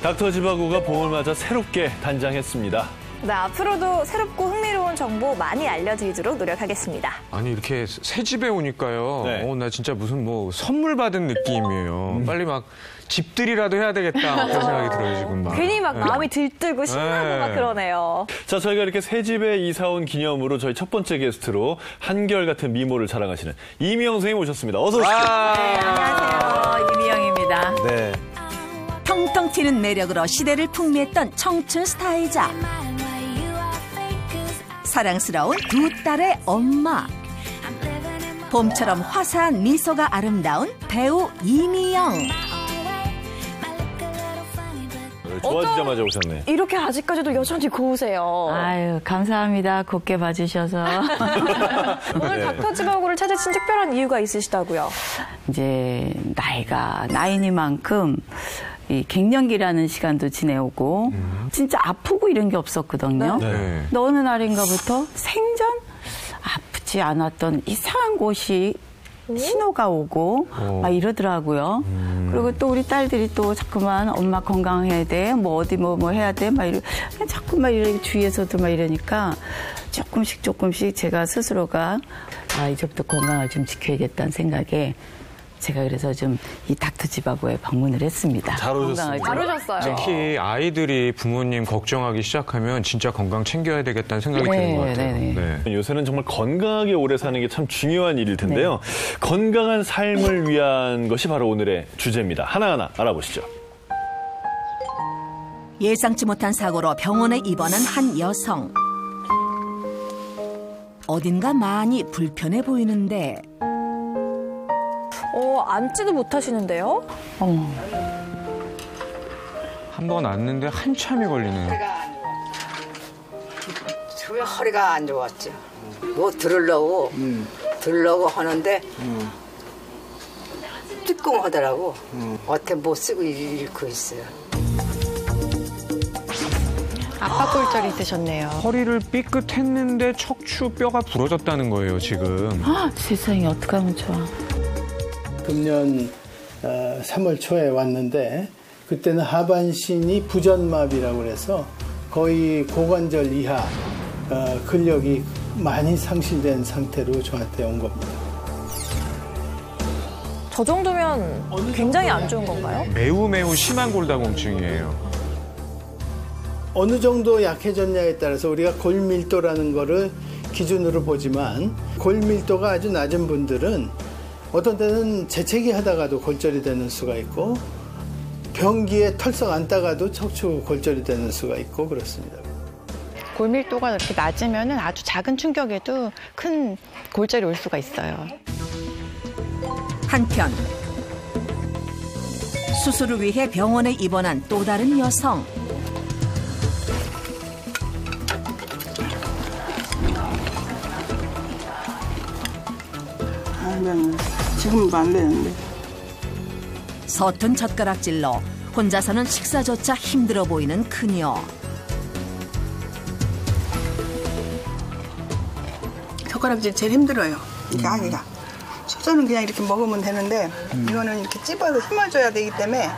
닥터지바고가 봄을 맞아 새롭게 단장했습니다. 네, 앞으로도 새롭고 흥미로운 정보 많이 알려드리도록 노력하겠습니다. 아니 이렇게 새 집에 오니까요. 네. 나 진짜 무슨 뭐 선물 받은 느낌이에요. 빨리 막 집들이라도 해야 되겠다 그런 생각이 들어요 지금. 괜히 막 마음이 들뜨고 신나고 막 그러네요. 자, 저희가 이렇게 새 집에 이사 온 기념으로 저희 첫 번째 게스트로 한결같은 미모를 자랑하시는 이미영 선생님 오셨습니다. 어서 오십시오. 네, 안녕하세요. 이미영입니다. 네. 텅텅 튀는 매력으로 시대를 풍미했던 청춘 스타이자 사랑스러운 두 딸의 엄마, 봄처럼 화사한 미소가 아름다운 배우 이미영. 좋아지자마자 오셨네. 이렇게 아직까지도 여전히 고우세요. 아유, 감사합니다. 곱게 봐주셔서. 오늘 네. 닥터지바고를 찾으신 특별한 이유가 있으시다고요? 이제 나이가 나이니만큼 이 갱년기라는 시간도 지내오고 진짜 아프고 이런 게 없었거든요. 네. 근데 어느 날인가부터 생전 아프지 않았던 이상한 곳이 신호가 오고 막 이러더라고요. 그리고 또 우리 딸들이 또 자꾸만 엄마 건강해야 돼, 뭐 어디 뭐 해야 돼, 막 자꾸만 이렇게 주위에서도 막 이러니까 조금씩 제가 스스로가 이제부터 건강을 좀 지켜야겠다는 생각에 제가 그래서 좀 이 닥터지바고에 방문을 했습니다. 잘 오셨습니다. 잘 오셨어요. 특히 아이들이 부모님 걱정하기 시작하면 진짜 건강 챙겨야 되겠다는 생각이 드는 것 같아요. 네. 요새는 정말 건강하게 오래 사는 게 참 중요한 일일 텐데요. 건강한 삶을 위한 것이 바로 오늘의 주제입니다. 하나하나 알아보시죠. 예상치 못한 사고로 병원에 입원한 한 여성. 어딘가 많이 불편해 보이는데 앉지도 못하시는데요? 한 번 왔는데 한참이 걸리네요. 왜 허리가 안 좋았죠? 뭐 들으려고 하는데 뜨끔하더라고. 어떻게 못 쓰고 이러고 있어요. 아빠 골절이 있으셨네요. 허리를 삐끗했는데 척추 뼈가 부러졌다는 거예요 지금. 세상에 어떡하면 좋아. 금년 3월 초에 왔는데 그때는 하반신이 부전마비라고 그래서 거의 고관절 이하 근력이 많이 상실된 상태로 저한테 온 겁니다. 저 정도면 굉장히 안 좋은 건가요? 매우 심한 골다공증이에요. 어느 정도 약해졌냐에 따라서 우리가 골밀도라는 거를 기준으로 보지만 골밀도가 아주 낮은 분들은 어떤 때는 재채기 하다가도 골절이 되는 수가 있고 변기에 털썩 앉다가도 척추 골절이 되는 수가 있고 그렇습니다. 골밀도가 이렇게 낮으면 아주 작은 충격에도 큰 골절이 올 수가 있어요. 한편 수술을 위해 병원에 입원한 또 다른 여성. 지금도 안 되는데. 서툰 젓가락질로 혼자서는 식사조차 힘들어 보이는 그녀. 젓가락질 제일 힘들어요. 이렇게 하기가. 소저는 그냥 이렇게 먹으면 되는데 이거는 이렇게 찝어서 힘을 줘야 되기 때문에.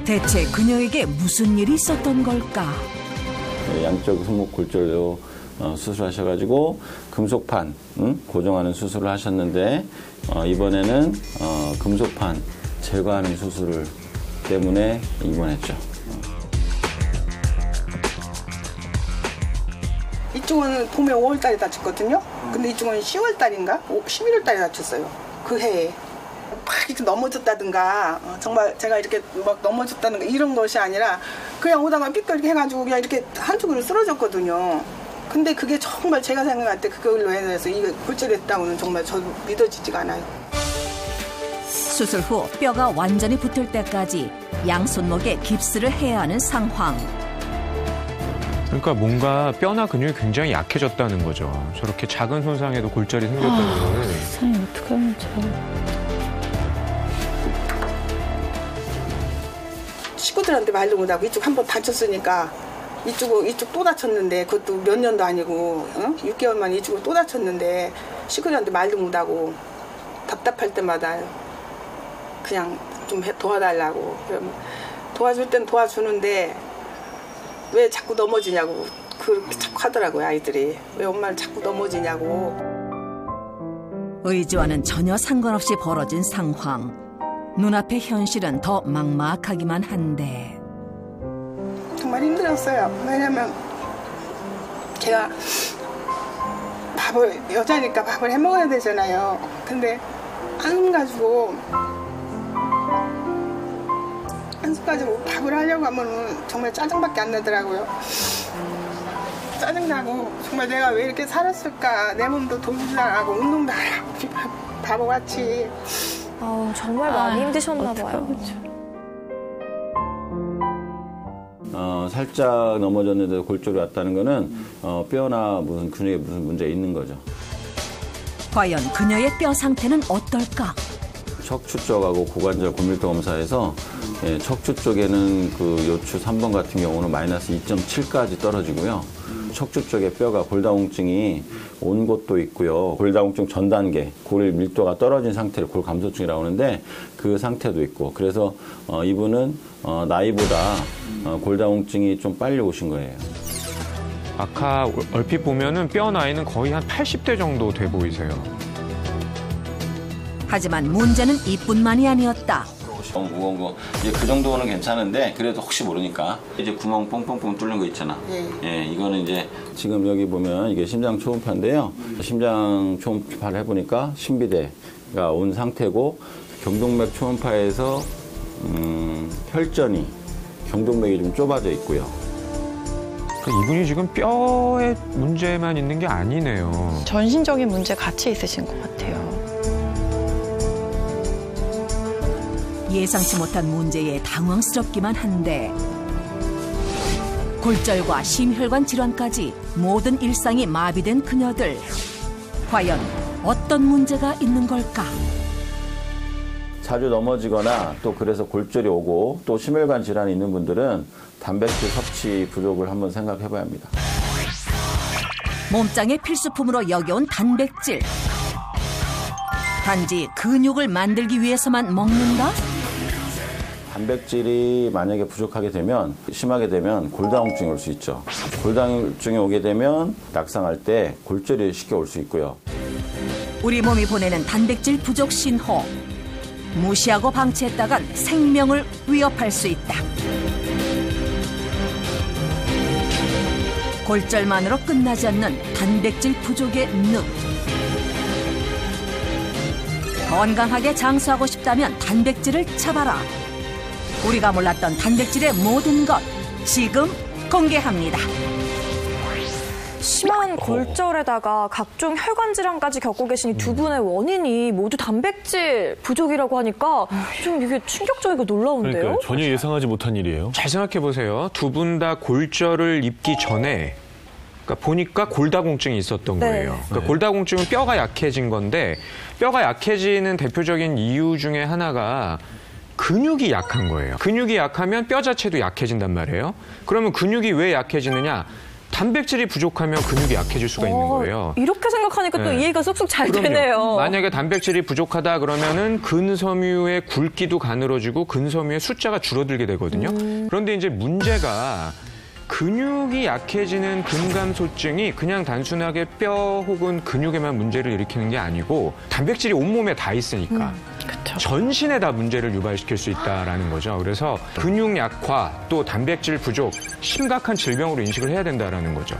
대체 그녀에게 무슨 일이 있었던 걸까? 양쪽 손목 골절로 수술하셔가지고 금속판 고정하는 수술을 하셨는데 이번에는 금속판 제거하는 수술을 때문에 입원했죠. 이쪽은 봄에 5월달에 다쳤거든요. 근데 이쪽은 10월달인가? 11월달에 다쳤어요. 그 해에. 막 이렇게 넘어졌다든가 정말 제가 이렇게 막 넘어졌다든가 이런 것이 아니라 그냥 오다가 삐끗 해가지고 그냥 이렇게 한쪽으로 쓰러졌거든요. 근데 그게 정말 제가 생각할 때 그걸로 해서 이거 골절했다고는 정말 저도 믿어지지가 않아요. 수술 후 뼈가 완전히 붙을 때까지 양손목에 깁스를 해야 하는 상황. 그러니까 뭔가 뼈나 근육이 굉장히 약해졌다는 거죠. 저렇게 작은 손상에도 골절이 생겼다는 거는. 세상에 어떡하면 좋아. 친구들한테 말도 못하고 이쪽 한번 다쳤으니까 이쪽 또 다쳤는데 그것도 몇 년도 아니고 6개월 만에 이쪽을 또 다쳤는데 시크릿한테 말도 못하고 답답할 때마다 그냥 좀 도와달라고 도와줄 땐 도와주는데 왜 자꾸 넘어지냐고 그렇게 자꾸 하더라고요. 아이들이 왜 엄마를 자꾸 넘어지냐고. 의지와는 전혀 상관없이 벌어진 상황. 눈앞의 현실은 더 막막하기만 한데 정말 힘들었어요. 왜냐면 제가 여자니까 밥을 해 먹어야 되잖아요. 근데 안 가지고 밥을 하려고 하면 정말 짜증밖에 안 나더라고요. 짜증나고 정말 내가 왜 이렇게 살았을까. 내 몸도 돌리라고 운동도 안 하고 바보같이. 정말 많이 힘드셨나 봐요. 살짝 넘어졌는데 골절이 왔다는 거는 뼈나 무슨 근육에 무슨 문제가 있는 거죠. 과연 그녀의 뼈 상태는 어떨까? 척추 쪽하고 고관절 골밀도 검사에서 척추 쪽에는 그 요추 3번 같은 경우는 마이너스 2.7까지 떨어지고요. 척추 쪽에 뼈가 골다공증이 온 곳도 있고요. 골다공증 전 단계, 골 밀도가 떨어진 상태를 골감소증이라고 하는데 그 상태도 있고 그래서 이분은 나이보다 골다공증이 좀 빨리 오신 거예요. 아까 얼핏 보면은 뼈 나이는 거의 한 80대 정도 돼 보이세요. 하지만 문제는 이뿐만이 아니었다. 너무 무거운 거 이제 그 정도는 괜찮은데 그래도 혹시 모르니까 이제 구멍 뽕뽕뽕 뚫는 거 있잖아. 이거는 이제 지금 여기 보면 이게 심장 초음파인데요. 심장 초음파를 해보니까 신비대가 온 상태고 경동맥 초음파에서 혈전이 경동맥이 좀 좁아져 있고요. 이분이 지금 뼈에 문제만 있는 게 아니네요. 전신적인 문제 같이 있으신 것 같아요. 예상치 못한 문제에 당황스럽기만 한데 골절과 심혈관 질환까지 모든 일상이 마비된 그녀들. 과연 어떤 문제가 있는 걸까? 자주 넘어지거나 또 그래서 골절이 오고 또 심혈관 질환이 있는 분들은 단백질 섭취 부족을 한번 생각해 봐야 합니다. 몸짱의 필수품으로 여겨온 단백질. 단지 근육을 만들기 위해서만 먹는다? 단백질이 만약에 부족하게 되면 심하게 되면 골다공증이 올 수 있죠. 골다공증이 오게 되면 낙상할 때 골절이 쉽게 올 수 있고요. 우리 몸이 보내는 단백질 부족 신호. 무시하고 방치했다간 생명을 위협할 수 있다. 골절만으로 끝나지 않는 단백질 부족의 늪. 건강하게 장수하고 싶다면 단백질을 잡아라. 우리가 몰랐던 단백질의 모든 것 지금 공개합니다. 심한 골절에다가 각종 혈관 질환까지 겪고 계신 이 두 분의 원인이 모두 단백질 부족이라고 하니까 좀 이게 충격적이고 놀라운데요? 그러니까요. 전혀 예상하지 못한 일이에요. 잘 생각해 보세요. 두 분 다 골절을 입기 전에 그러니까 보니까 골다공증이 있었던 거예요. 그러니까 골다공증은 뼈가 약해진 건데 뼈가 약해지는 대표적인 이유 중에 하나가 근육이 약한 거예요. 근육이 약하면 뼈 자체도 약해진단 말이에요. 그러면 근육이 왜 약해지느냐? 단백질이 부족하면 근육이 약해질 수가 있는 거예요. 이렇게 생각하니까 또 이해가 쏙쏙 잘 그럼요. 되네요. 만약에 단백질이 부족하다 그러면은 근섬유의 굵기도 가늘어지고 근섬유의 숫자가 줄어들게 되거든요. 그런데 이제 문제가 근육이 약해지는 근감소증이 그냥 단순하게 뼈 혹은 근육에만 문제를 일으키는 게 아니고 단백질이 온몸에 다 있으니까 전신에 다 문제를 유발시킬 수 있다는 거죠. 그래서 근육 약화 또 단백질 부족 심각한 질병으로 인식을 해야 된다는 거죠.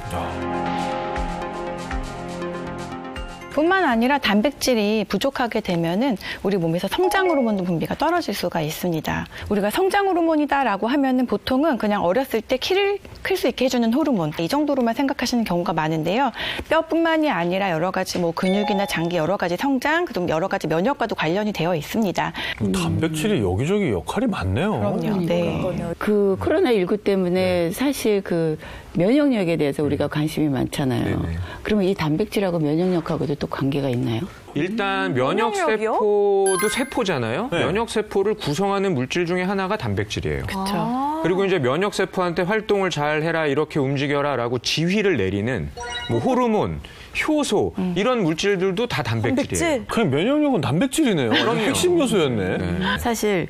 뿐만 아니라 단백질이 부족하게 되면은 우리 몸에서 성장 호르몬도 분비가 떨어질 수가 있습니다. 우리가 성장 호르몬이다라고 하면은 보통은 그냥 어렸을 때 키를 클 수 있게 해주는 호르몬 이 정도로만 생각하시는 경우가 많은데요. 뼈뿐만이 아니라 여러 가지 뭐 근육이나 장기 여러 가지 성장, 그리고 여러 가지 면역과도 관련이 되어 있습니다. 단백질이 여기저기 역할이 많네요. 그럼요. 네. 그 코로나19 때문에 사실 그 면역력에 대해서 우리가 관심이 많잖아요. 그러면 이 단백질하고 면역력하고도 또 관계가 있나요? 일단 면역세포도 세포잖아요. 면역세포를 구성하는 물질 중에 하나가 단백질이에요. 그렇죠. 그리고 이제 면역세포한테 활동을 잘 해라, 이렇게 움직여라라고 지휘를 내리는 뭐 호르몬, 효소 이런 물질들도 다 단백질이에요. 그냥 면역력은 단백질이네요. 핵심 요소였네. 사실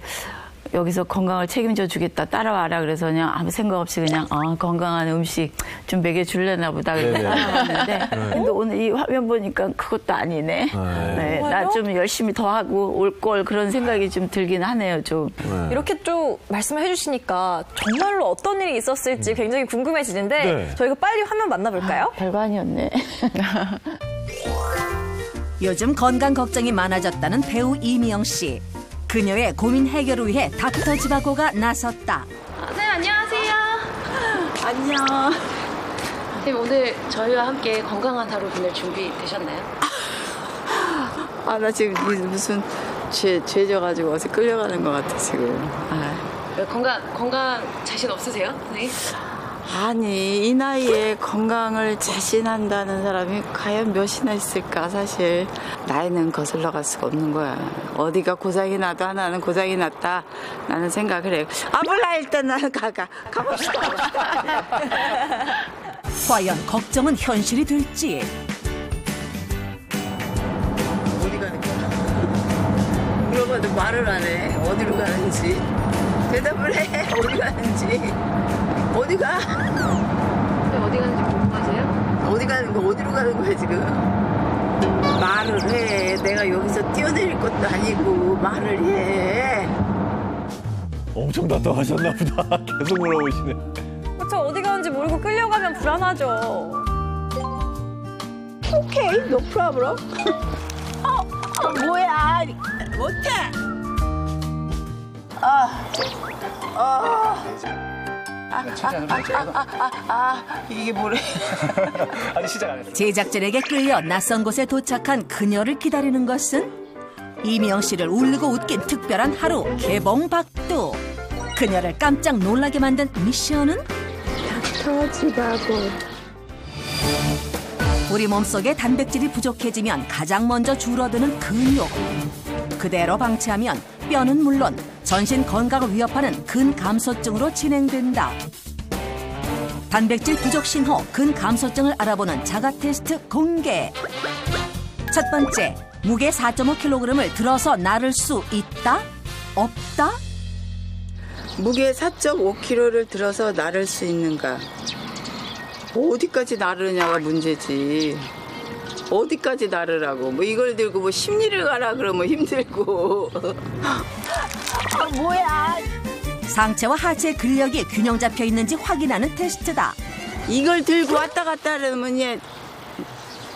여기서 건강을 책임져 주겠다, 따라와라 그래서 그냥 아무 생각 없이 그냥 건강한 음식 좀 먹여줄래나 보다 그래서 따라왔는데 근데 오늘 이 화면 보니까 그것도 아니네. 네, 나 좀 열심히 더 하고 올 걸 그런 생각이 좀 들긴 하네요. 좀 이렇게 좀 말씀을 해주시니까 정말로 어떤 일이 있었을지 굉장히 궁금해지는데 저희가 빨리 화면 만나볼까요? 별거 아니었네. 요즘 건강 걱정이 많아졌다는 배우 이미영 씨. 그녀의 고민 해결을 위해 닥터 지바고가 나섰다. 네, 안녕하세요. 안녕. 선생님, 오늘 저희와 함께 건강한 하루 보낼 준비 되셨나요? 나 지금 무슨 죄 져가지고 어서 끌려가는 것 같아 지금. 왜 건강 자신 없으세요, 선생님? 아니 이 나이에 건강을 자신한다는 사람이 과연 몇이나 있을까. 사실 나이는 거슬러 갈 수가 없는 거야. 어디가 고장이 나도 하나는 고장이 났다 나는 생각을 해. 몰라 일단 나는 가봅시다. 과연 걱정은 현실이 될지. 어디 가는 거야? 물어봐도 말을 안 해. 어디로 가는지 대답을 해. 어디 가는지. 어디가? 어디 가는지 궁금하세요? 어디 가는 거, 어디로 가는 거야, 지금? 말을 해. 내가 여기서 뛰어내릴 것도 아니고, 말을 해. 엄청 답답하셨나 보다. 계속 물어보시네. 그렇죠. 어디 가는지 모르고 끌려가면 불안하죠. 오케이, no problem. 뭐야. 못해. 이게 뭐래? 아직 시작 안 했어요. 제작진에게 끌려 낯선 곳에 도착한 그녀를 기다리는 것은 이미영 씨를 울리고 웃긴 특별한 하루 개봉박두. 그녀를 깜짝 놀라게 만든 미션은 터지라고. 우리 몸속에 단백질이 부족해지면 가장 먼저 줄어드는 근육. 그대로 방치하면 뼈는 물론 전신 건강을 위협하는 근감소증으로 진행된다. 단백질 부족 신호 근감소증을 알아보는 자가 테스트 공개. 첫 번째, 무게 4.5kg을 들어서 나를 수 있다? 없다? 무게 4.5kg를 들어서 나를 수 있는가? 어디까지 나르냐가 문제지. 어디까지 나르라고. 뭐 이걸 들고 뭐 심리를 가라 그러면 힘들고. 뭐야. 상체와 하체의 근력이 균형 잡혀 있는지 확인하는 테스트다. 이걸 들고 왔다 갔다 하려면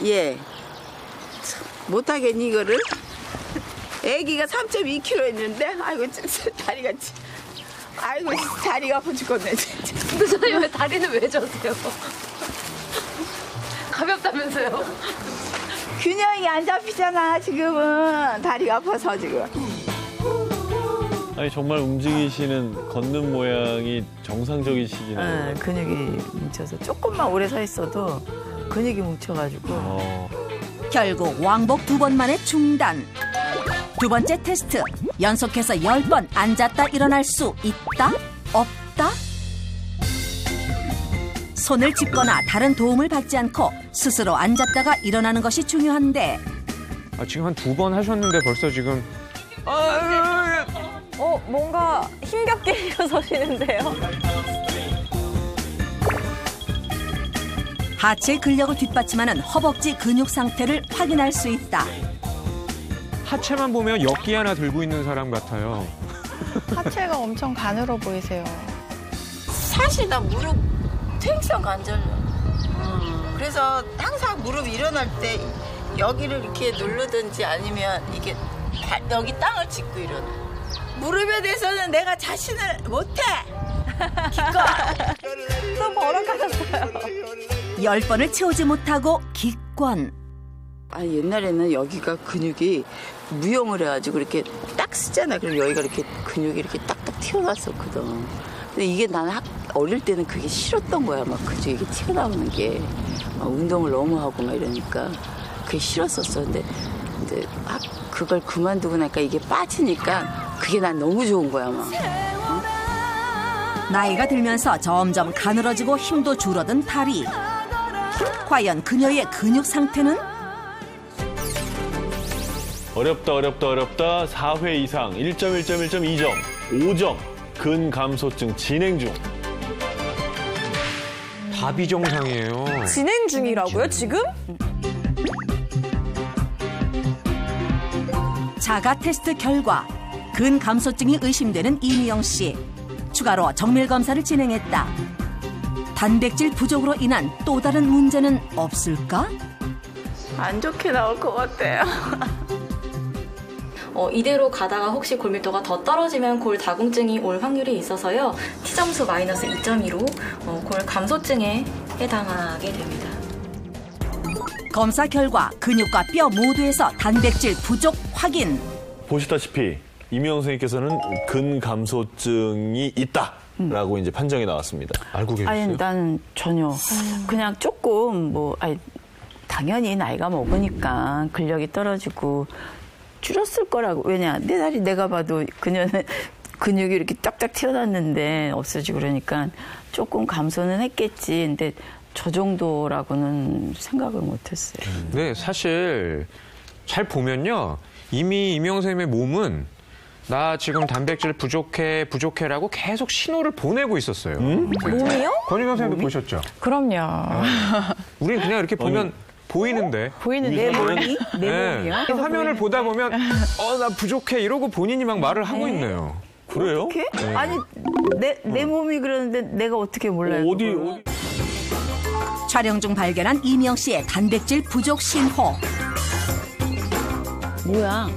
얘 못하겠니 이거를? 애기가 3.2kg 했는데 아이고 다리가 아이고 다리가 아파 죽겠네. 근데 선생님 왜 다리는 왜 져세요? 가볍다면서요? 균형이 안 잡히잖아 지금은. 다리가 아파서 지금. 아니 정말 움직이시는 걷는 모양이 정상적이시긴 해요. 근육이 뭉쳐서 조금만 오래 서 있어도 근육이 뭉쳐가지고. 결국 왕복 2번 만에 중단. 두 번째 테스트. 연속해서 10번 앉았다 일어날 수 있다? 없다? 손을 짚거나 다른 도움을 받지 않고 스스로 앉았다가 일어나는 것이 중요한데. 지금 한 2번 하셨는데 벌써 지금 뭔가 힘겹게 일어서시는데요. 하체 근력을 뒷받침하는 허벅지 근육 상태를 확인할 수 있다. 하체만 보면 역기 하나 들고 있는 사람 같아요. 하체가 엄청 가늘어 보이세요. 사실 나 무릎 퇴행성 관절염. 그래서 항상 무릎 일어날 때 여기를 이렇게 누르든지 아니면 이게 여기 땅을 짚고 일어나. 무릎에 대해서는 내가 자신을 못해. 기껏. 또 버럭하셨어요. 10번을 채우지 못하고 기권. 옛날에는 여기가 근육이 무용을 해가지고 이렇게 딱 쓰잖아. 그럼 여기가 이렇게 근육이 이렇게 딱딱 튀어나왔었거든. 근데 이게 나는 어릴 때는 그게 싫었던 거야. 막 그저 이게 튀어나오는 게. 막 운동을 너무 하고 막 이러니까 그게 싫었었어. 근데 그걸 그만두고 나니까 이게 빠지니까 그게 난 너무 좋은 거야. 막. 나이가 들면서 점점 가늘어지고 힘도 줄어든 다리. 과연 그녀의 근육 상태는? 어렵다. 4회 이상 1.1.1.2점, 5점. 근감소증 진행 중. 다 비정상이에요. 진행 중이라고요, 지금? 자가 테스트 결과 근감소증이 의심되는 이미영 씨. 추가로 정밀 검사를 진행했다. 단백질 부족으로 인한 또 다른 문제는 없을까? 안 좋게 나올 것 같아요. 이대로 가다가 혹시 골밀도가 더 떨어지면 골 다공증이 올 확률이 있어서요. T점수 마이너스 2.2로 골 감소증에 해당하게 됩니다. 검사 결과 근육과 뼈 모두에서 단백질 부족 확인. 보시다시피 이미영 선생님께서는 근감소증이 있다라고 이제 판정이 나왔습니다. 알고 계셨어요? 아니, 난 전혀. 그냥 조금 당연히 나이가 먹으니까 근력이 떨어지고 줄었을 거라고. 왜냐, 내 다리 내가 봐도 그녀는 근육이 이렇게 딱딱 튀어났는데 없어지고 그러니까 조금 감소는 했겠지. 근데 저 정도라고는 생각을 못했어요. 네, 사실 잘 보면요. 이미 이미영 선생님의 몸은 나 지금 단백질 부족해라고 계속 신호를 보내고 있었어요. 몸이요? 권유경 선생님도 보셨죠? 그럼요. 우린 그냥 이렇게 보면 보이는데. 내 몸이? 내 몸이요? 화면을 보다 보면 나 부족해 이러고 본인이 막 말을 하고 있네요. 그래요? 어떻게? 아니, 내 몸이 그러는데 내가 어떻게 몰라요? 어디? 촬영 중 발견한 이미영 씨의 단백질 부족 신호. 뭐야?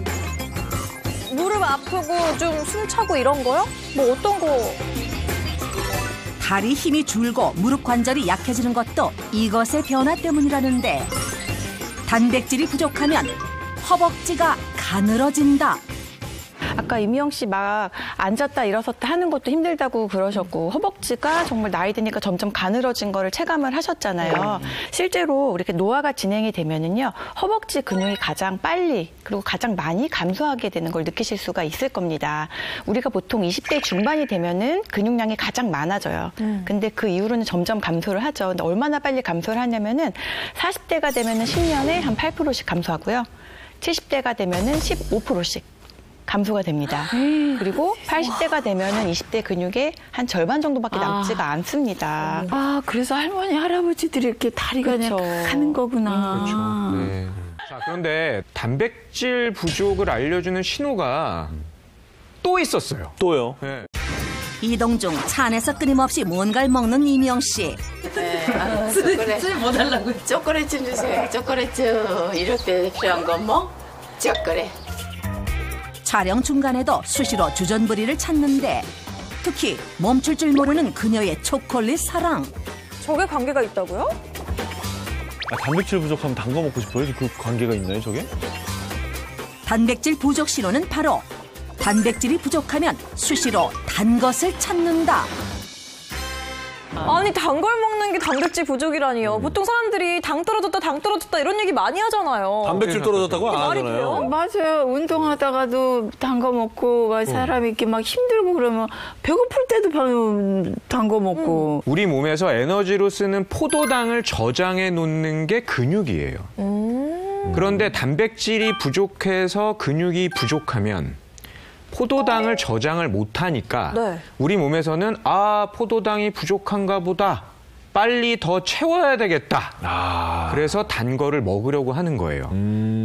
무릎 아프고 좀 숨차고 이런 거요? 뭐 어떤 거? 다리 힘이 줄고 무릎 관절이 약해지는 것도 이것의 변화 때문이라는데 단백질이 부족하면 허벅지가 가늘어진다. 아까 이미영 씨 막 앉았다 일어섰다 하는 것도 힘들다고 그러셨고 허벅지가 정말 나이 드니까 점점 가늘어진 거를 체감을 하셨잖아요. 실제로 이렇게 노화가 진행이 되면은요 허벅지 근육이 가장 빨리 그리고 가장 많이 감소하게 되는 걸 느끼실 수가 있을 겁니다. 우리가 보통 20대 중반이 되면은 근육량이 가장 많아져요. 근데 그 이후로는 점점 감소를 하죠. 근데 얼마나 빨리 감소를 하냐면은 40대가 되면은 10년에 한 8%씩 감소하고요. 70대가 되면은 15%씩. 감소가 됩니다. 그리고 80대가 되면은 20대 근육의 한 절반 정도밖에 남지가 않습니다. 아, 그래서 할머니, 할아버지들이 이렇게 다리가 그냥 가는 거구나. 그렇죠. 네. 자, 그런데 단백질 부족을 알려주는 신호가 또 있었어요. 또요? 네. 이동 중 차 안에서 끊임없이 뭔가를 먹는 이미영 씨. 술 뭐 달라고? 초콜릿 좀 주세요. 초콜릿 좀. 이럴 때 필요한 건 뭐? 초콜릿. 촬영 중간에도 수시로 주전부리를 찾는데 특히 멈출 줄 모르는 그녀의 초콜릿 사랑. 저게 관계가 있다고요? 단백질 부족하면 단 거 먹고 싶어요? 그 관계가 있나요, 저게? 단백질 부족 신호는 바로 단백질이 부족하면 수시로 단 것을 찾는다. 아니, 단 걸 먹는 게 단백질 부족이라니요. 보통 사람들이 당 떨어졌다 이런 얘기 많이 하잖아요. 단백질 떨어졌다고 안 말이 하잖아요. 돼요? 맞아요. 운동하다가도 단 거 먹고 막 사람이 이렇게 막 힘들고 그러면 배고플 때도 단 거 먹고. 우리 몸에서 에너지로 쓰는 포도당을 저장해 놓는 게 근육이에요. 그런데 단백질이 부족해서 근육이 부족하면 포도당을 저장을 못하니까 네. 우리 몸에서는 포도당이 부족한가 보다. 빨리 더 채워야 되겠다. 그래서 단 거를 먹으려고 하는 거예요.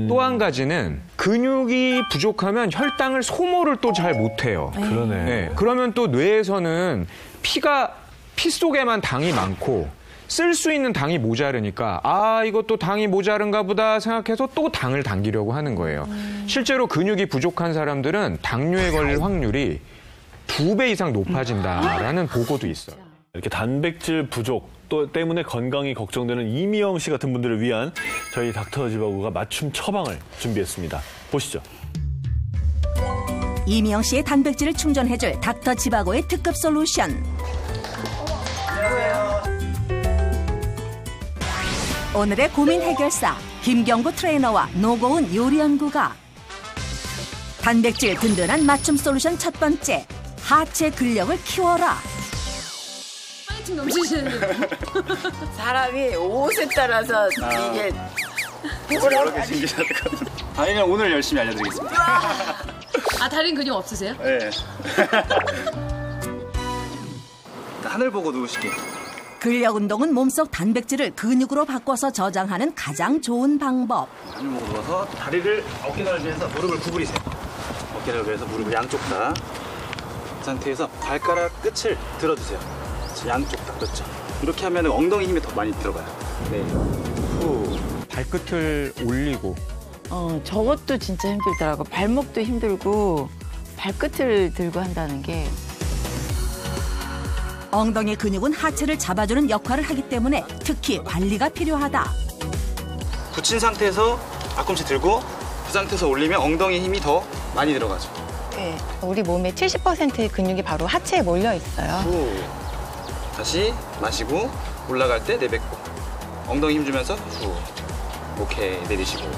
또 한 가지는 근육이 부족하면 혈당을 소모를 또 잘 못해요. 그러네. 네, 그러면 또 뇌에서는 피 속에만 당이 많고 쓸 수 있는 당이 모자르니까 이것도 당이 모자른가 보다 생각해서 또 당을 당기려고 하는 거예요. 실제로 근육이 부족한 사람들은 당뇨에 걸릴 확률이 2배 이상 높아진다라는 보고도 있어요. 이렇게 단백질 부족 또 때문에 건강이 걱정되는 이미영 씨 같은 분들을 위한 저희 닥터 지바고가 맞춤 처방을 준비했습니다. 보시죠. 이미영 씨의 단백질을 충전해줄 닥터 지바고의 특급 솔루션. 오늘의 고민 해결사 김경구 트레이너와 노고은 요리연구가 단백질 든든한 맞춤 솔루션 첫 번째, 하체 근력을 키워라. 파이팅 넘치시는데. 사람이 옷에 따라서 이게 여러 개 챙기셔야 될 것 같아요. 다리는 오늘 열심히 알려드리겠습니다. 아, 다리는 근육 없으세요? 네. 하늘 보고 누우시게. 근력 운동은 몸속 단백질을 근육으로 바꿔서 저장하는 가장 좋은 방법. 하늘 보고 누워서 다리를 어깨 넓이에서 무릎을 구부리세요. 어깨 넓이에서 무릎을 양쪽 다. 그 상태에서 발가락 끝을 들어주세요. 양쪽 다. 그렇죠. 이렇게 하면 엉덩이 힘이 더 많이 들어가요. 네. 후. 발끝을 올리고. 저것도 진짜 힘들더라고. 발목도 힘들고 발끝을 들고 한다는 게. 엉덩이 근육은 하체를 잡아주는 역할을 하기 때문에 특히 관리가 필요하다. 붙인 상태에서 앞꿈치 들고 그 상태에서 올리면 엉덩이 힘이 더 많이 들어가죠. 네. 우리 몸의 70%의 근육이 바로 하체에 몰려 있어요. 후. 다시 마시고 올라갈 때 내뱉고 엉덩이 힘 주면서 후. 오케이. 내리시고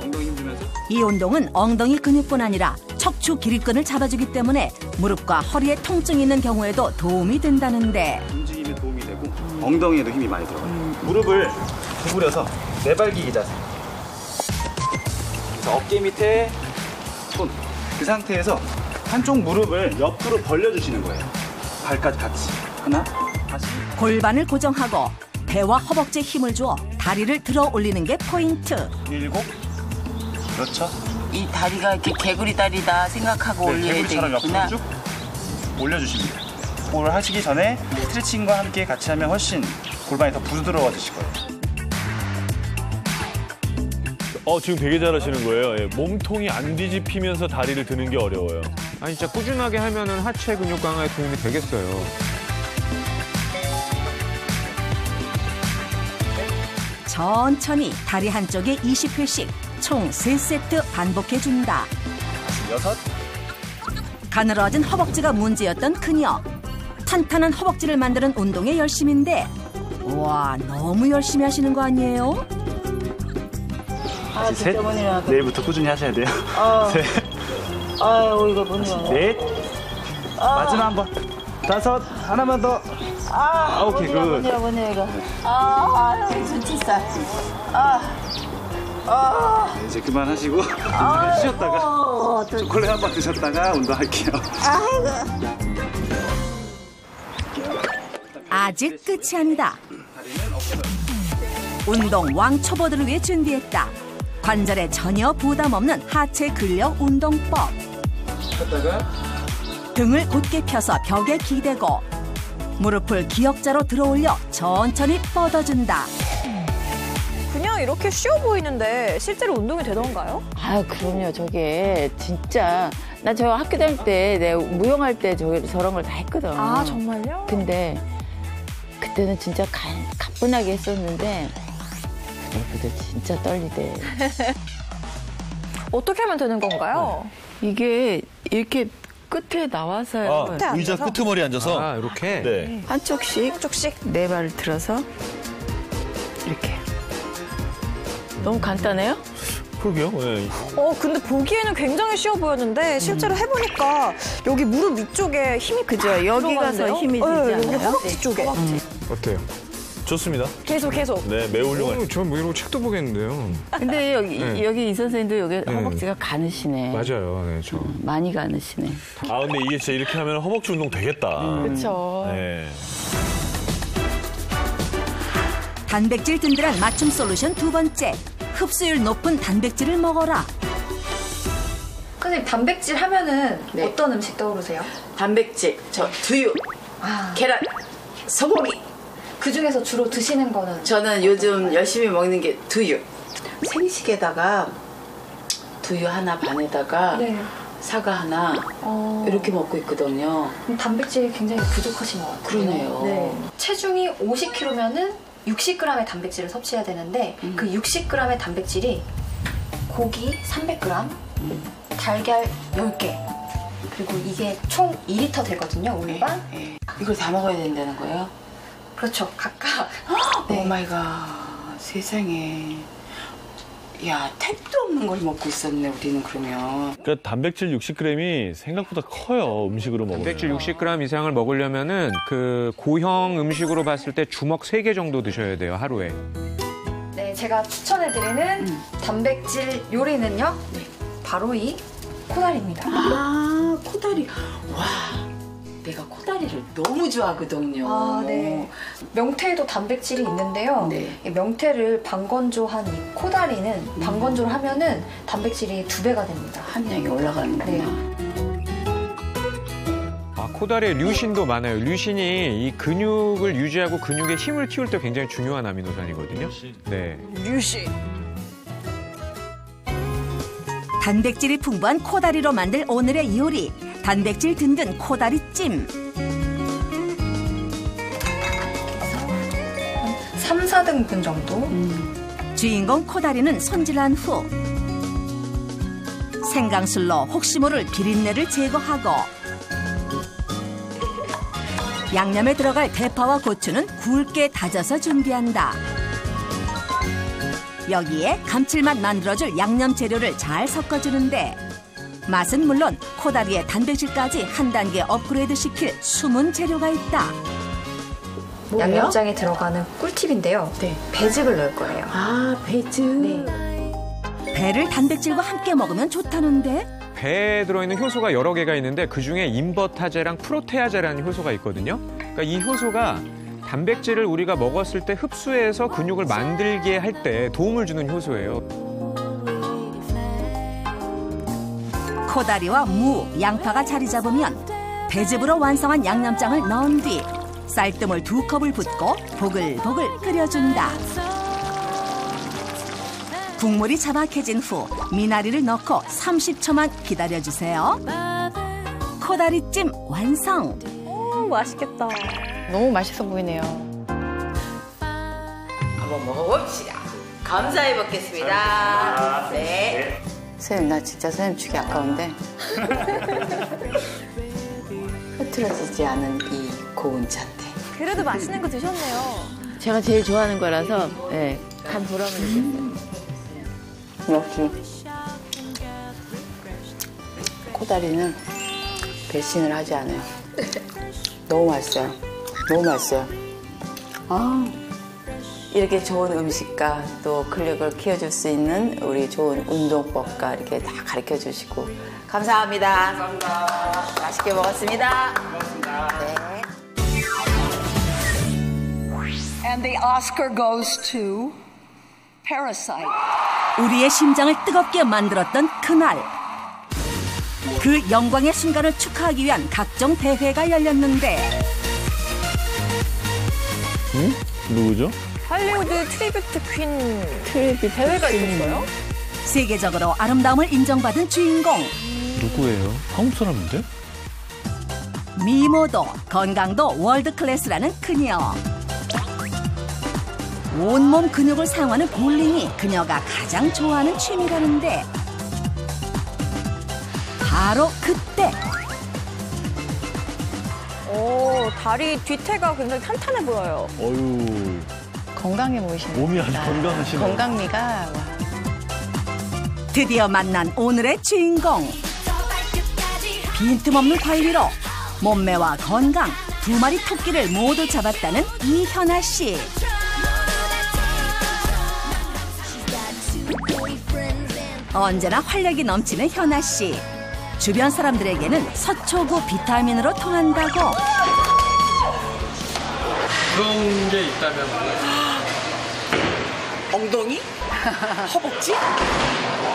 엉덩이 힘 주면서. 이 운동은 엉덩이 근육뿐 아니라 척추 길이끈을 잡아주기 때문에 무릎과 허리에 통증이 있는 경우에도 도움이 된다는데. 움직임에 도움이 되고 엉덩이에도 힘이 많이 들어가요. 무릎을 구부려서 내발기기 자세. 그래서 어깨 밑에 손. 그 상태에서 한쪽 무릎을 옆으로 벌려주시는 거예요. 발까지 같이. 하나, 다시. 골반을 고정하고 배와 허벅지에 힘을 주어 다리를 들어 올리는 게 포인트. 7. 그렇죠. 이 다리가 이렇게 개구리 다리다 생각하고 올려야 개구리처럼 되겠구나. 옆으로 쭉 올려주십니다. 그걸 하시기 전에 스트레칭과 함께 같이 하면 훨씬 골반이 더 부드러워지실 거예요. 지금 되게 잘하시는 거예요. 예, 몸통이 안 뒤집히면서 다리를 드는 게 어려워요. 아니 진짜 꾸준하게 하면은 하체 근육 강화에 도움이 되겠어요. 천천히 다리 한쪽에 20회씩 총 3세트 반복해준다. 6. 가늘어진 허벅지가 문제였던 그녀. 탄탄한 허벅지를 만드는 운동에 열심인데 와, 너무 열심히 하시는 거 아니에요? 다시 셋. 내일부터 꾸준히 하셔야 돼요. 셋. 아유, 이거 뭐냐. 넷. 마지막 한 번. 5. 하나만 더. 오케이, 굿. 뭐냐, 이거. 수치사. 네, 이제 그만하시고 쉬었다가 초콜릿 한 번 드셨다가 운동할게요. 아직 끝이 아니다. 운동 왕초보들을 위해 준비했다. 관절에 전혀 부담 없는 하체 근력 운동법. 등을 곧게 펴서 벽에 기대고 무릎을 기역자로 들어올려 천천히 뻗어준다. 그냥 이렇게 쉬워 보이는데 실제로 운동이 되던가요? 그럼요. 저게 진짜 나 저 학교 다닐 때 내가 무용할 때 저런 걸 다 했거든. 아, 정말요? 근데 그때는 진짜 가뿐하게 했었는데 그때 진짜 떨리대. 어떻게 하면 되는 건가요? 이게 이렇게 끝에 나와서요. 의자 끄트머리 앉아서. 이렇게. 네. 한쪽씩 네 발을 들어서 이렇게. 너무 간단해요? 그러게요. 네. 근데 보기에는 굉장히 쉬워 보였는데 실제로 해보니까 여기 무릎 위쪽에 힘이 그죠? 여기 가서 힘이 들지 않아요? 여기 허벅지 쪽에. 어때요? 좋습니다. 계속. 네, 매우 훌륭해요. 전 뭐 이러고 책도 보겠는데요. 근데 여기 이 선생님도 여기 허벅지가 가느시네. 맞아요. 네, 저. 많이 가느시네. 근데 이게 진짜 이렇게 하면 허벅지 운동 되겠다. 그렇죠. 네. 단백질 든든한 맞춤 솔루션 2번째. 흡수율 높은 단백질을 먹어라. 선생님, 단백질 하면은 어떤 음식 떠오르세요? 단백질, 두유, 계란, 소고기. 그 중에서 주로 드시는 거는? 저는 요즘 열심히 먹는 게 두유. 생식에다가 두유 하나 반에다가 사과 하나 이렇게 먹고 있거든요. 단백질이 굉장히 부족하신 것 같아요. 그러네요. 네. 체중이 50kg면은 60g의 단백질을 섭취해야 되는데 그 60g의 단백질이 고기 300g, 달걀 10개, 그리고 이게 총 2리터 되거든요, 우유가. 이걸 다 먹어야 된다는 거예요? 그렇죠, 각각. 오 마이 갓, 세상에. 야, 택도 없는 걸 먹고 있었네, 우리는 그러면. 그러니까 단백질 60g이 생각보다 커요. 음식으로 먹으면. 단백질 60g 이상을 먹으려면은 그 고형 음식으로 봤을 때 주먹 3개 정도 드셔야 돼요, 하루에. 네, 제가 추천해드리는 단백질 요리는요. 바로 이 코다리입니다. 아, 코다리. 와, 내가 코다리를 너무 좋아하거든요. 아, 네. 명태에도 단백질이 있는데요. 네. 이 명태를 반건조한 이 코다리는 반건조를 하면은 단백질이 2배가 됩니다. 함량이 올라가는구나. 네. 아, 코다리에 류신도 많아요. 류신이 이 근육을 유지하고 근육의 힘을 키울 때 굉장히 중요한 아미노산이거든요. 네. 류신. 단백질이 풍부한 코다리로 만들 오늘의 요리. 단백질 든든 코다리찜. 3, 4등분 정도. 주인공 코다리는 손질한 후 생강술로 혹시 모를 비린내를 제거하고 양념에 들어갈 대파와 고추는 굵게 다져서 준비한다. 여기에 감칠맛 만들어줄 양념 재료를 잘 섞어주는데 맛은 물론 코다리의 단백질까지 한 단계 업그레이드 시킬 숨은 재료가 있다. 뭐예요? 양념장에 들어가는 꿀팁인데요. 네. 배즙을 넣을 거예요. 아, 배즙. 네. 배를 단백질과 함께 먹으면 좋다는데 배에 들어있는 효소가 여러 개가 있는데 그중에 인버타제랑 프로테아제라는 효소가 있거든요. 그러니까 이 효소가 단백질을 우리가 먹었을 때 흡수해서 근육을 만들게 할 때 도움을 주는 효소예요. 코다리와 무, 양파가 자리 잡으면 배즙으로 완성한 양념장을 넣은 뒤 쌀뜨물 2컵을 붓고 보글보글 끓여준다. 국물이 자박해진 후 미나리를 넣고 30초만 기다려주세요. 코다리찜 완성! 오, 맛있겠다. 너무 맛있어 보이네요. 한번 먹어봅시다. 감사히 먹겠습니다. 네. 선생님, 나 진짜 선생님 주기 아까운데. 흐트러지지 않은 이 고운 차태. 그래도 맛있는 거 드셨네요. 제가 제일 좋아하는 거라서 네, 간 보람을 느꼈어요. 역시 코다리는 배신을 하지 않아요. 너무 맛있어요. 너무 맛있어요. 아, 이렇게 좋은 음식과 또 근력을 키워줄 수 있는 우리 좋은 운동법과 이렇게 다 가르쳐 주시고 감사합니다. 감사합니다. 맛있게 먹었습니다. 고맙습니다. 네. And the Oscar goes to Parasite. 우리의 심장을 뜨겁게 만들었던 그날. 그 영광의 순간을 축하하기 위한 각종 대회가 열렸는데 누구죠? 할리우드 트리뷰트 퀸 대회가 있었어요? 세계적으로 아름다움을 인정받은 주인공. 누구예요? 한국 사람인데? 미모도 건강도 월드 클래스라는 그녀. 온몸 근육을 사용하는 볼링이 그녀가 가장 좋아하는 취미라는데 바로 그때 오, 다리 뒤태가 굉장히 탄탄해 보여요. 어유 건강해 보이시네요. 몸이 아주 건강하시네요. 건강미가 와. 드디어 만난 오늘의 주인공. 빈틈없는 관리로 몸매와 건강, 2마리 토끼를 모두 잡았다는 이현아 씨. 언제나 활력이 넘치는 현아 씨. 주변 사람들에게는 서초구 비타민으로 통한다고. 그런 게 있다면 엉덩이? 허벅지?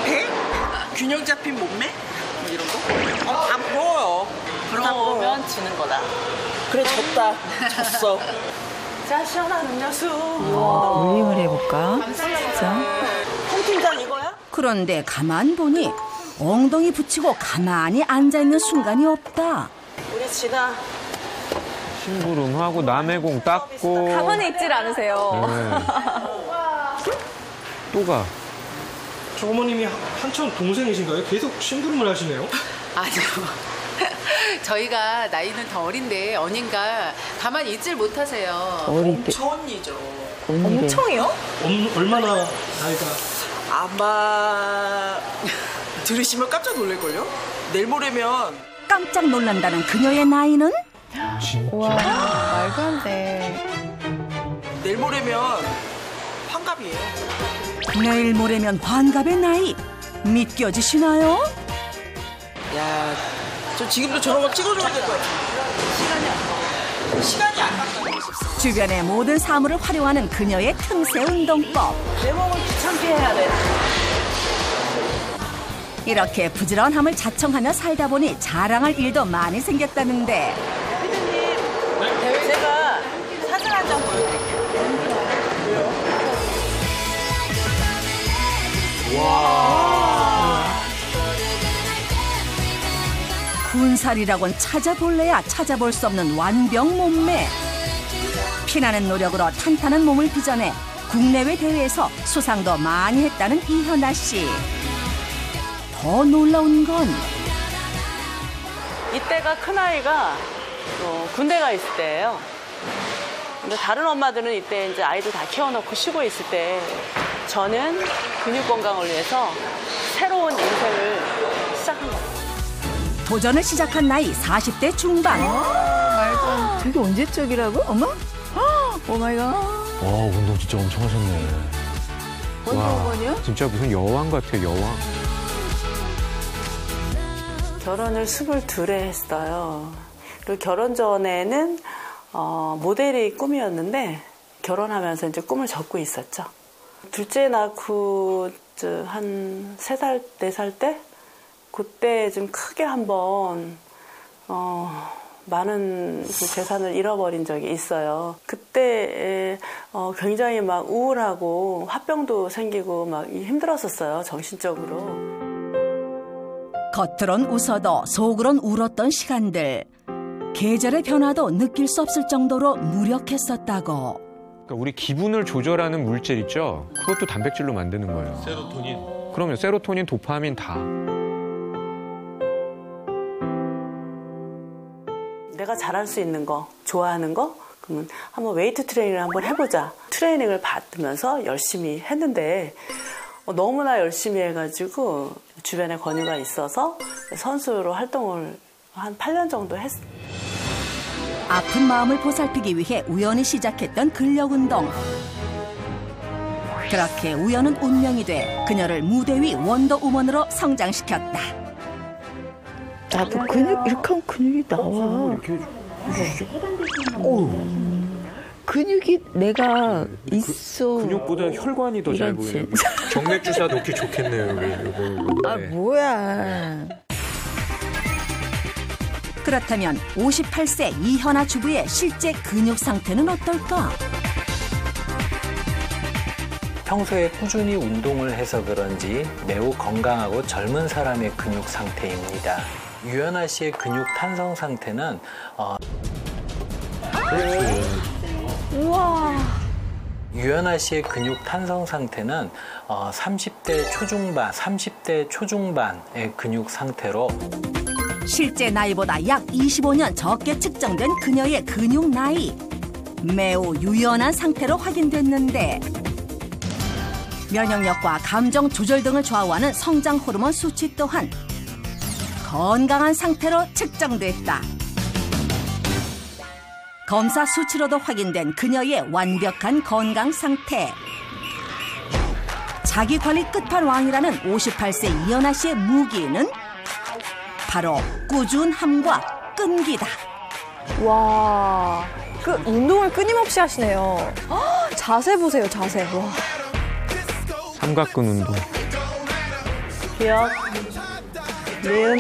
배? 균형 잡힌 몸매? 뭐 이런 거? 다 부러워요. 부러우면 지는 거다. 그래, 졌다. 졌어. 자, 시원한 음료수. 올림을 해볼까? 진짜? 홍 팀장 이거야? 그런데 가만 보니 엉덩이 붙이고 가만히 앉아있는 순간이 없다. 우리 진아. 심부름하고 남의 공 닦고. 가만히 있질 않으세요. 네. 또 가. 저 어머님이 한참 동생이신가요? 계속 심부름을 하시네요. 아니요. 저희가 나이는 더 어린데 언닌가 가만히 있질 못하세요. 엄청 언니죠. 엄청이요? 얼마나 나이가? 아마 들으시면 깜짝 놀랄걸요? 내일 모레면. 깜짝 놀란다는 그녀의 나이는? 와, 말도 안 돼. 내일 모레면 환갑이에요. 내일 모레면 환갑의 나이 믿겨지시나요? 야, 저 지금도 저런 거 찍어줘야 될 것 같아요. 시간이 안 간다. 주변의 모든 사물을 활용하는 그녀의 틈새 운동법. 내 몸을 귀찮게 해야 돼. 이렇게 부지런함을 자청하며 살다 보니 자랑할 일도 많이 생겼다는데. 피디님, 제가 사진 한 장 보여드릴게요. 와. 군살이라곤 찾아볼래야 찾아볼 수 없는 완벽 몸매. 피나는 노력으로 탄탄한 몸을 빚어내 국내외 대회에서 수상도 많이 했다는 이현아 씨. 더 놀라운 건 이때가 큰아이가 군대 있을 때예요. 근데 다른 엄마들은 이때 이제 아이들 다 키워놓고 쉬고 있을 때 저는 근육 건강을 위해서 새로운 인생을 시작한 거예요. 도전을 시작한 나이 40대 중반. 되게 언제적이라고? 어머? 오 마이 갓. 와, 운동 진짜 엄청 하셨네. 와, 진짜 무슨 여왕 같아요, 여왕. 결혼을 22에 했어요. 그리고 결혼 전에는 모델이 꿈이었는데 결혼하면서 이제 꿈을 접고 있었죠. 둘째 낳고 한 3살, 4살 때 그때 좀 크게 한번 많은 그 재산을 잃어버린 적이 있어요. 그때 굉장히 막 우울하고 화병도 생기고 막 힘들었었어요, 정신적으로. 겉으론 웃어도 속으론 울었던 시간들. 계절의 변화도 느낄 수 없을 정도로 무력했었다고. 그러니까 우리 기분을 조절하는 물질 있죠? 그것도 단백질로 만드는 거예요. 세로토닌. 그럼요. 세로토닌, 도파민 다. 내가 잘할 수 있는 거, 좋아하는 거, 그러면 한번 웨이트 트레이닝을 한번 해보자. 트레이닝을 받으면서 열심히 했는데 너무나 열심히 해가지고 주변에 권유가 있어서 선수로 활동을 한 8년 정도 했어요. 아픈 마음을 보살피기 위해 우연히 시작했던 근력운동. 그렇게 우연은 운명이 돼 그녀를 무대 위 원더우먼으로 성장시켰다. 나도 근육 이렇게 하면 근육이 나와. 근육이 내가 있어. 근육보다 혈관이 더 잘 보여요. 정맥 주사 놓기 좋겠네요. 아 뭐야. 그렇다면 58세 이현아 주부의 실제 근육 상태는 어떨까? 평소에 꾸준히 운동을 해서 그런지 매우 건강하고 젊은 사람의 근육 상태입니다. 유연아 씨의 근육 탄성 상태는 우와. 유연아 씨의 근육 탄성 상태는 30대 초중반의 근육 상태로 실제 나이보다 약 25년 적게 측정된 그녀의 근육 나이. 매우 유연한 상태로 확인됐는데 면역력과 감정 조절 등을 좌우하는 성장 호르몬 수치 또한 건강한 상태로 측정됐다. 검사 수치로도 확인된 그녀의 완벽한 건강 상태. 자기관리 끝판왕이라는 58세 이현아 씨의 무기는 바로 꾸준함과 끈기다. 와, 그 운동을 끊임없이 하시네요. 자세 보세요, 자세. 와. 삼각근 운동. 기억, 리은.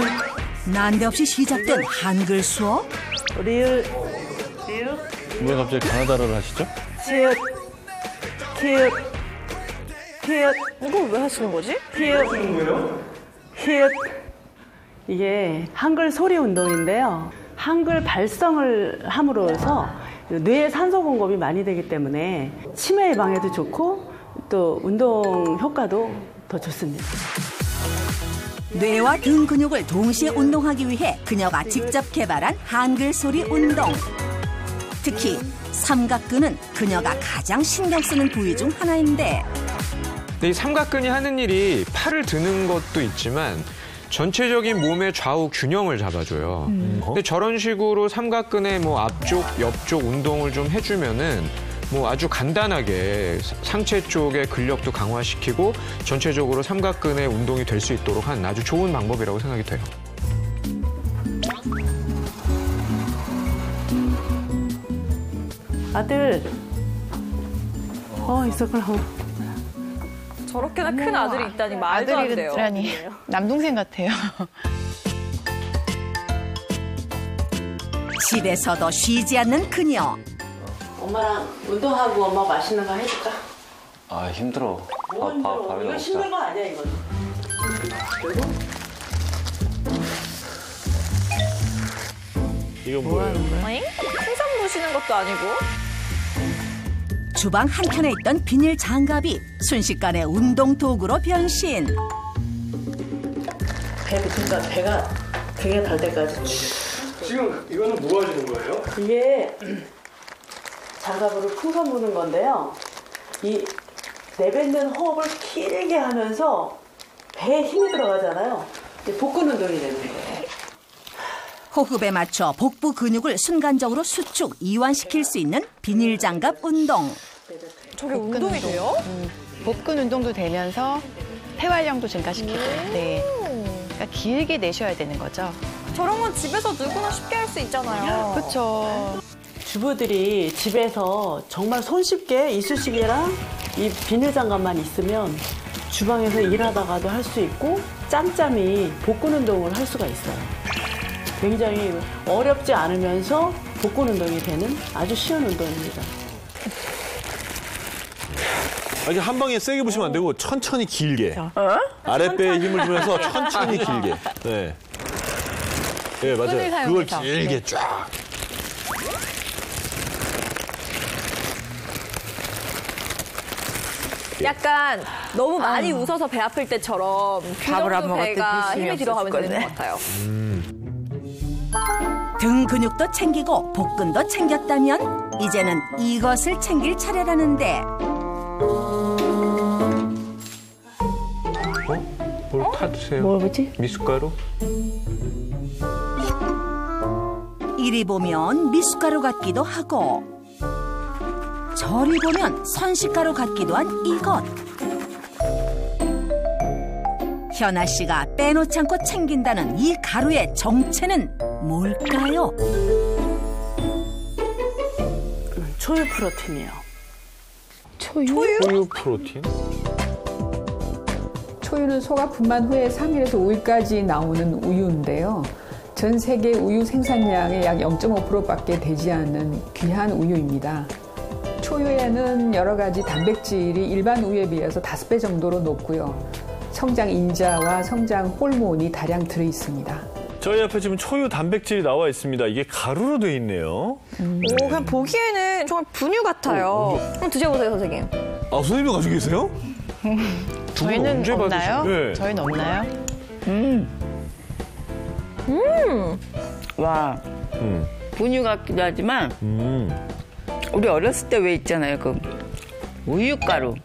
난데없이 시작된 한글 수업. 리을, 왜 갑자기 가나다라를 하시죠? 치읓, 키읔, 히읗. 이걸 왜 하시는 거지? 히읗, 히읗. 이게 한글 소리 운동인데요. 한글 발성을 함으로써 뇌에 산소 공급이 많이 되기 때문에 치매 예방에도 좋고 또 운동 효과도 더 좋습니다. 뇌와 등 근육을 동시에 운동하기 위해 그녀가 직접 개발한 한글 소리 운동. 특히 삼각근은 그녀가 가장 신경 쓰는 부위 중 하나인데 근데 이 삼각근이 하는 일이 팔을 드는 것도 있지만 전체적인 몸의 좌우 균형을 잡아줘요. 근데 저런 식으로 삼각근의 뭐 앞쪽, 옆쪽 운동을 좀 해주면은 뭐 아주 간단하게 상체 쪽의 근력도 강화시키고 전체적으로 삼각근의 운동이 될 수 있도록 하는 아주 좋은 방법이라고 생각이 돼요. 아들. 있었구나. 저렇게나 큰 아들이 있다니 말도 안 돼요. 아들이라니 남동생 같아요. 집에서도 쉬지 않는 그녀. 엄마랑 운동하고 엄마 맛있는 거 해줄까? 아, 힘들어. 뭐 힘들어? 이거 힘든 거 아니야, 이거. 그리고 이거 뭐예요? 아니? 생선 보시는 것도 아니고. 주방 한켠에 있던 비닐 장갑이 순식간에 운동 도구로 변신. 배 붙으니까 배가 되게 달 때까지 지금 이거는 뭐 하시는 거예요? 이게 장갑으로 풍선 부는 건데요. 이 내뱉는 호흡을 길게 하면서 배에 힘이 들어가잖아요. 이제 복근 운동이 되는 거예요. 호흡에 맞춰 복부 근육을 순간적으로 수축, 이완시킬 수 있는 비닐 장갑 운동. 저게 운동이 돼요? 복근 운동도 되면서 폐활량도 증가시키고. 네. 그러니까 길게 내셔야 되는 거죠. 저런 건 집에서 누구나 쉽게 할 수 있잖아요. 그렇죠. 주부들이 집에서 정말 손쉽게 이쑤시개랑 이 비닐 장갑만 있으면 주방에서 일하다가도 할 수 있고 짬짬이 복근 운동을 할 수가 있어요. 굉장히 어렵지 않으면서 복근 운동이 되는 아주 쉬운 운동입니다. 이게 한 방에 세게 부시면 안 되고 천천히 길게. 아랫배에 힘을 주면서 천천히 길게. 네. 네, 맞아요. 그걸 길게 쫙. 약간 너무 많이 웃어서 배 아플 때처럼 그 정도 배가 힘이 들어가면 되는 것 같아요. 등 근육도 챙기고 복근도 챙겼다면 이제는 이것을 챙길 차례라는데. 뭘 타드세요? 뭐지? 미숫가루? 이리 보면 미숫가루 같기도 하고 저리 보면 선식가루 같기도 한 이것. 현아 씨가 빼놓지 않고 챙긴다는 이 가루의 정체는 뭘까요? 초유 프로틴이에요. 초유 프로틴? 초유는 소가 분만 후에 3일에서 5일까지 나오는 우유인데요. 전 세계 우유 생산량의 약 0.5%밖에 되지 않는 귀한 우유입니다. 초유에는 여러 가지 단백질이 일반 우유에 비해서 5배 정도로 높고요. 성장 인자와 성장 호르몬이 다량 들어 있습니다. 저희 앞에 지금 초유 단백질이 나와 있습니다. 이게 가루로 되어 있네요. 오, 그냥 보기에는 정말 분유 같아요. 한번 드셔보세요, 선생님. 아, 선생님도 가지고 계세요? 저희는 없나요? 네. 저희는 없나요? 와, 분유 같기도 하지만 우리 어렸을 때 왜 있잖아요, 그 우유가루.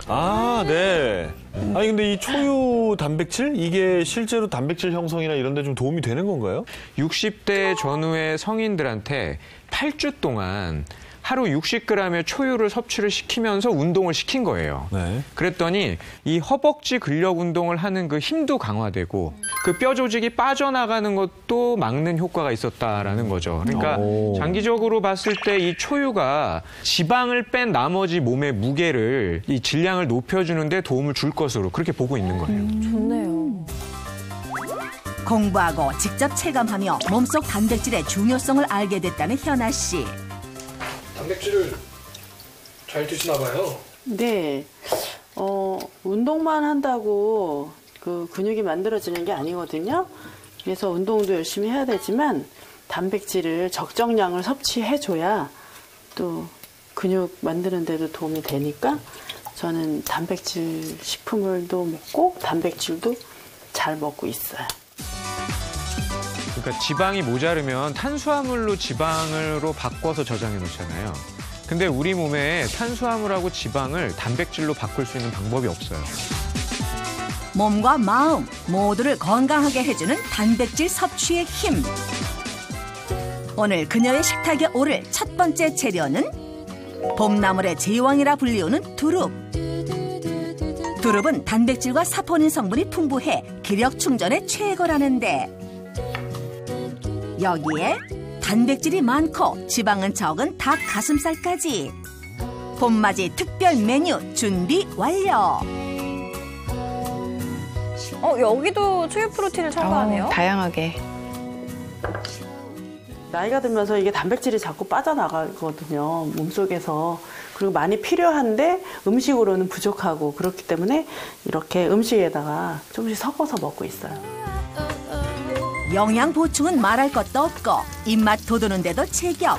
아, 네. 아니 근데 이 초유 단백질 이게 실제로 단백질 형성이나 이런 데 좀 도움이 되는 건가요? 60대 전후의 성인들한테 8주 동안 하루 60g의 초유를 섭취를 시키면서 운동을 시킨 거예요. 네. 그랬더니 이 허벅지 근력 운동을 하는 그 힘도 강화되고 그 뼈 조직이 빠져나가는 것도 막는 효과가 있었다라는 거죠. 그러니까 장기적으로 봤을 때 이 초유가 지방을 뺀 나머지 몸의 무게를 이 질량을 높여주는 데 도움을 줄 것으로 그렇게 보고 있는 거예요. 좋네요. 공부하고 직접 체감하며 몸속 단백질의 중요성을 알게 됐다는 현아 씨. 단백질을 잘 드시나 봐요. 네. 운동만 한다고 그 근육이 만들어지는 게 아니거든요. 그래서 운동도 열심히 해야 되지만 단백질을 적정량을 섭취해줘야 또 근육 만드는 데도 도움이 되니까 저는 단백질 식품을도 먹고 단백질도 잘 먹고 있어요. 그러니까 지방이 모자르면 탄수화물로 지방으로 바꿔서 저장해 놓잖아요. 근데 우리 몸에 탄수화물하고 지방을 단백질로 바꿀 수 있는 방법이 없어요. 몸과 마음 모두를 건강하게 해주는 단백질 섭취의 힘. 오늘 그녀의 식탁에 오를 첫 번째 재료는 봄나물의 제왕이라 불리우는 두릅. 두릅은 단백질과 사포닌 성분이 풍부해 기력 충전에 최고라는데 여기에 단백질이 많고 지방은 적은 닭 가슴살까지. 봄맞이 특별 메뉴 준비 완료. 여기도 초유 프로틴을 첨가하네요. 다양하게. 나이가 들면서 이게 단백질이 자꾸 빠져나가거든요, 몸속에서. 그리고 많이 필요한데 음식으로는 부족하고 그렇기 때문에 이렇게 음식에다가 조금씩 섞어서 먹고 있어요. 영양 보충은 말할 것도 없고 입맛 돋우는데도 제격.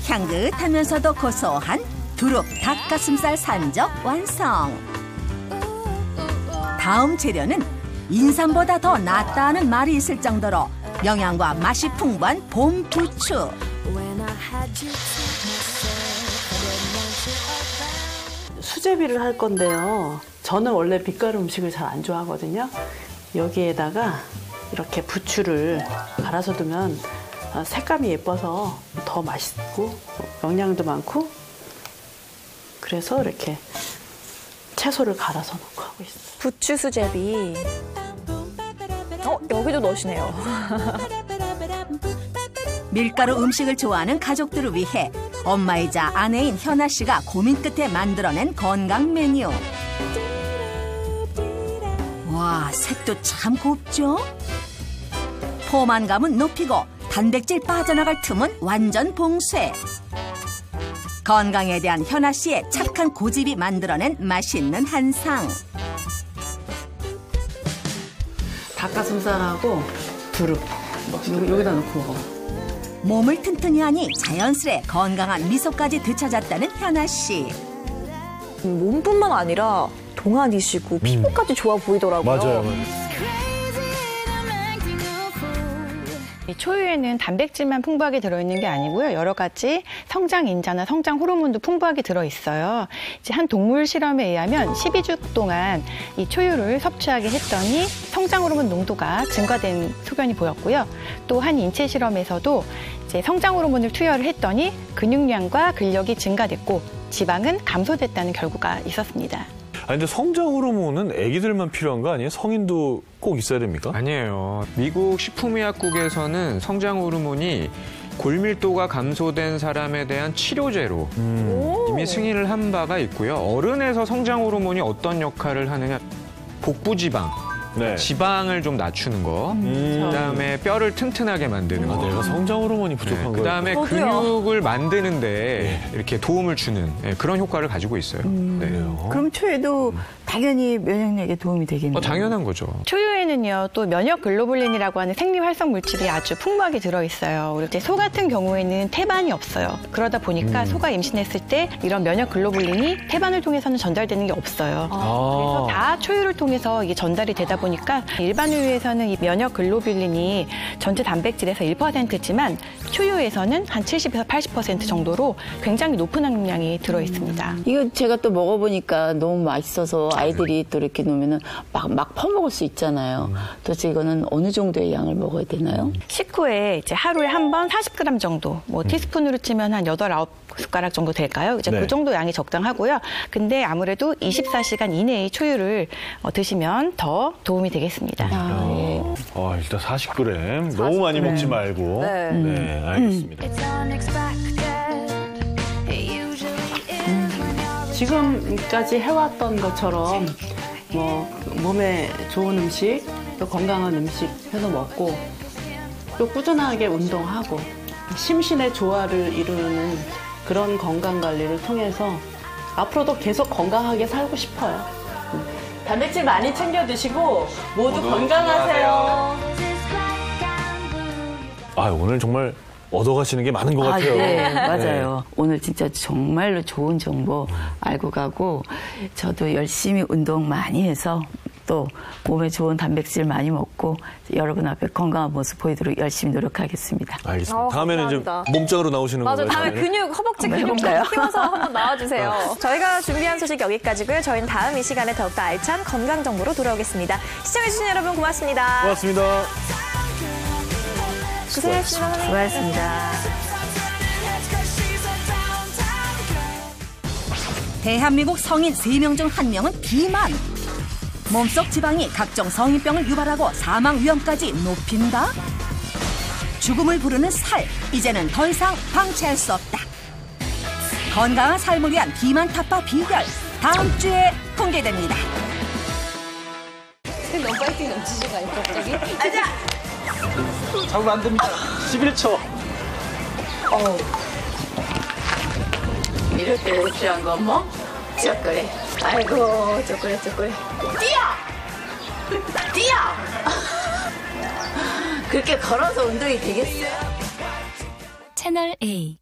향긋하면서도 고소한 두릅 닭가슴살 산적 완성. 다음 재료는 인삼보다 더 낫다는 말이 있을 정도로 영양과 맛이 풍부한 봄 부추. 수제비를 할 건데요. 저는 원래 빛깔 음식을 잘 안 좋아하거든요. 여기에다가 이렇게 부추를 갈아서 두면 색감이 예뻐서 더 맛있고 영양도 많고, 그래서 이렇게 채소를 갈아서 넣고 하고 있어요. 부추 수제비. 여기도 넣으시네요. 밀가루 음식을 좋아하는 가족들을 위해 엄마이자 아내인 현아 씨가 고민 끝에 만들어낸 건강 메뉴. 와, 색도 참 곱죠? 포만감은 높이고 단백질 빠져나갈 틈은 완전 봉쇄. 건강에 대한 현아 씨의 착한 고집이 만들어낸 맛있는 한상. 닭가슴살하고 두릅 여기다 넣고 먹어. 몸을 튼튼히 하니 자연스레 건강한 미소까지 되찾았다는 현아 씨. 몸뿐만 아니라 동안이시고 피부까지 좋아 보이더라고요. 맞아요. 이 초유에는 단백질만 풍부하게 들어있는 게 아니고요. 여러 가지 성장 인자나 성장 호르몬도 풍부하게 들어있어요. 이제 한 동물 실험에 의하면 12주 동안 이 초유를 섭취하게 했더니 성장 호르몬 농도가 증가된 소견이 보였고요. 또 한 인체 실험에서도 이제 성장 호르몬을 투여를 했더니 근육량과 근력이 증가됐고 지방은 감소됐다는 결과가 있었습니다. 근데 성장 호르몬은 아기들만 필요한 거 아니에요? 성인도 꼭 있어야 됩니까? 아니에요. 미국 식품의약국에서는 성장 호르몬이 골밀도가 감소된 사람에 대한 치료제로 이미 승인을 한 바가 있고요. 어른에서 성장 호르몬이 어떤 역할을 하느냐, 복부지방. 네. 지방을 좀 낮추는 거, 그다음에 뼈를 튼튼하게 만드는 거. 내가 성장 호르몬이 부족한 거예요. 그다음에 근육을 만드는데 이렇게 도움을 주는 그런 효과를 가지고 있어요. 네. 그럼 초유도 당연히 면역력에 도움이 되겠네요. 당연한 거죠. 초유에는요, 또 면역 글로불린이라고 하는 생리 활성 물질이 아주 풍부하게 들어있어요. 그리고 이제 소 같은 경우에는 태반이 없어요. 그러다 보니까 소가 임신했을 때 이런 면역 글로불린이 태반을 통해서는 전달되는 게 없어요. 그래서 다 초유를 통해서 이게 전달이 되다 보니까 일반 우유에서는 이 면역 글로뷸린이 전체 단백질에서 1%지만 초유에서는 한 70에서 80% 정도로 굉장히 높은 함량이 들어 있습니다. 이거 제가 또 먹어보니까 너무 맛있어서 아이들이 또 이렇게 놓으면은 막 퍼먹을 수 있잖아요. 도대체 이거는 어느 정도의 양을 먹어야 되나요? 식후에 이제 하루에 한 번 40g 정도, 뭐 티스푼으로 치면 한 8, 9숟가락 정도 될까요? 이제 그 정도 양이 적당하고요. 근데 아무래도 24시간 이내에 초유를 드시면 더 도움이 되겠습니다. 일단 40g. 너무 많이 먹지 말고. 네, 알겠습니다. 지금까지 해왔던 것처럼 뭐 몸에 좋은 음식, 또 건강한 음식 해서 먹고, 또 꾸준하게 운동하고 심신의 조화를 이루는 그런 건강 관리를 통해서 앞으로도 계속 건강하게 살고 싶어요. 단백질 많이 챙겨 드시고 모두 건강하세요. 오늘 정말 얻어가시는 게 많은 것 같아요. 네, 맞아요. 오늘 진짜 정말로 좋은 정보 알고 가고, 저도 열심히 운동 많이 해서 또 또 몸에 좋은 단백질 많이 먹고 여러분 앞에 건강한 모습 보이도록 열심히 노력하겠습니다. 알겠습니다. 다음에는 이제 몸짱으로 나오시는 건가요? 맞아요. 다음에 근육, 허벅지 근육 좀 키워서 한번 나와주세요. 저희가 준비한 소식 여기까지고요. 저희는 다음 이 시간에 더욱더 알찬 건강 정보로 돌아오겠습니다. 시청해주신 여러분 고맙습니다. 고맙습니다. 고생하셨습니다. 수고하셨습니다. 대한민국 성인 3명 중 1명은 비만. 몸속 지방이 각종 성인병을 유발하고 사망 위험까지 높인다? 죽음을 부르는 살, 이제는 더 이상 방치할 수 없다. 건강한 삶을 위한 비만 타파 비결, 다음 주에 공개됩니다. 너무 파이팅 넘치신 거 아니에요, 갑자기? 아자! 잡으면 안 됩니다. 11초. 이럴 때 필요한 건 뭐? 초콜릿. 아이고, 초콜릿. 뛰어! 그렇게 걸어서 운동이 되겠어요? 채널 A